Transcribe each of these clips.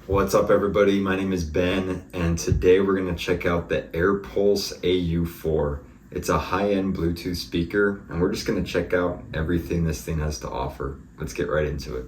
What's up everybody, my name is Ben and today we're going to check out the AirPulse AU-4. It's a high-end Bluetooth speaker and we're just going to check out everything this thing has to offer. Let's get right into it.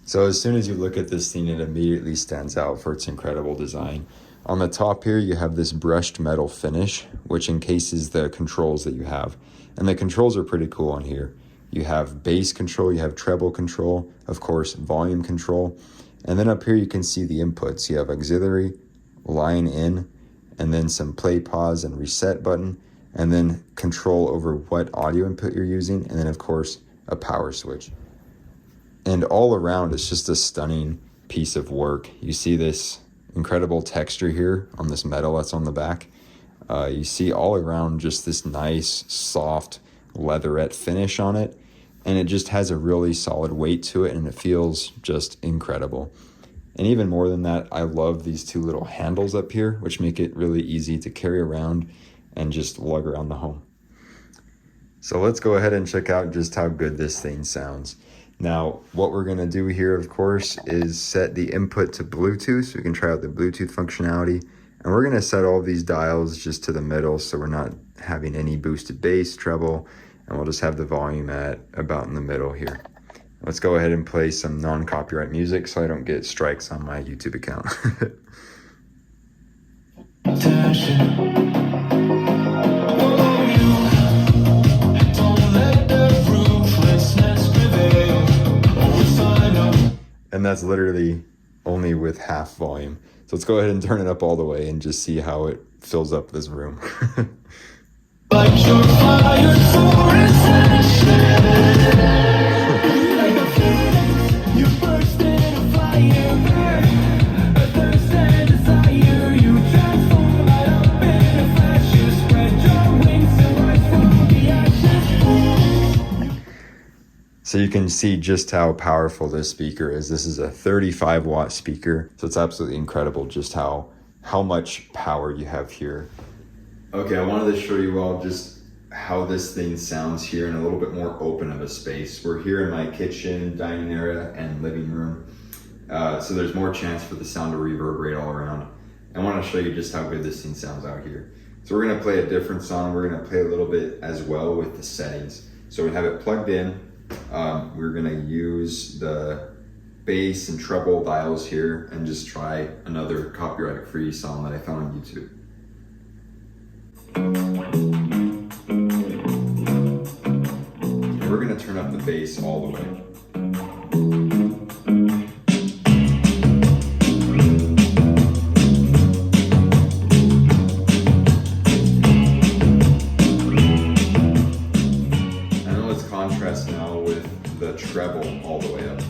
So as soon as you look at this thing, it immediately stands out for its incredible design. On the top here, you have this brushed metal finish, which encases the controls that you have. And the controls are pretty cool on here. You have bass control, you have treble control, of course, volume control. And then up here, you can see the inputs. You have auxiliary, line in, and then some play, pause, and reset button. And then control over what audio input you're using. And then of course, a power switch. And all around, it's just a stunning piece of work. You see this incredible texture here on this metal that's on the back. You see all around just this nice, soft leatherette finish on it. And it just has a really solid weight to it and it feels just incredible. And even more than that, I love these two little handles up here, which make it really easy to carry around and just lug around the home. So let's go ahead and check out just how good this thing sounds. Now, what we're going to do here, of course, is set the input to Bluetooth so we can try out the Bluetooth functionality. And we're going to set all of these dials just to the middle so we're not having any boosted bass, treble, and we'll just have the volume at about in the middle here. Let's go ahead and play some non-copyright music so I don't get strikes on my YouTube account. And that's literally only with half volume. So let's go ahead and turn it up all the way and just see how it fills up this room. So you can see just how powerful this speaker is. This is a 35-watt speaker, so it's absolutely incredible just how much power you have here. Okay, I wanted to show you all just how this thing sounds here in a little bit more open of a space. We're here in my kitchen, dining area, and living room, so there's more chance for the sound to reverberate all around. I want to show you just how good this thing sounds out here. So we're going to play a different song. We're going to play a little bit as well with the settings. So we have it plugged in. We're gonna use the bass and treble dials here and just try another copyright-free song that I found on YouTube. And we're gonna turn up the bass all the way. Contrast now with the treble all the way up.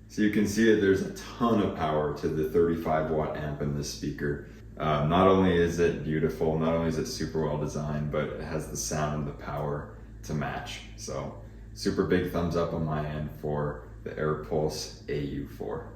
So you can see that there's a ton of power to the 35-watt amp in this speaker. Not only is it beautiful, not only is it super well designed, but it has the sound and the power to match. So super big thumbs up on my end for the AirPulse AU-4.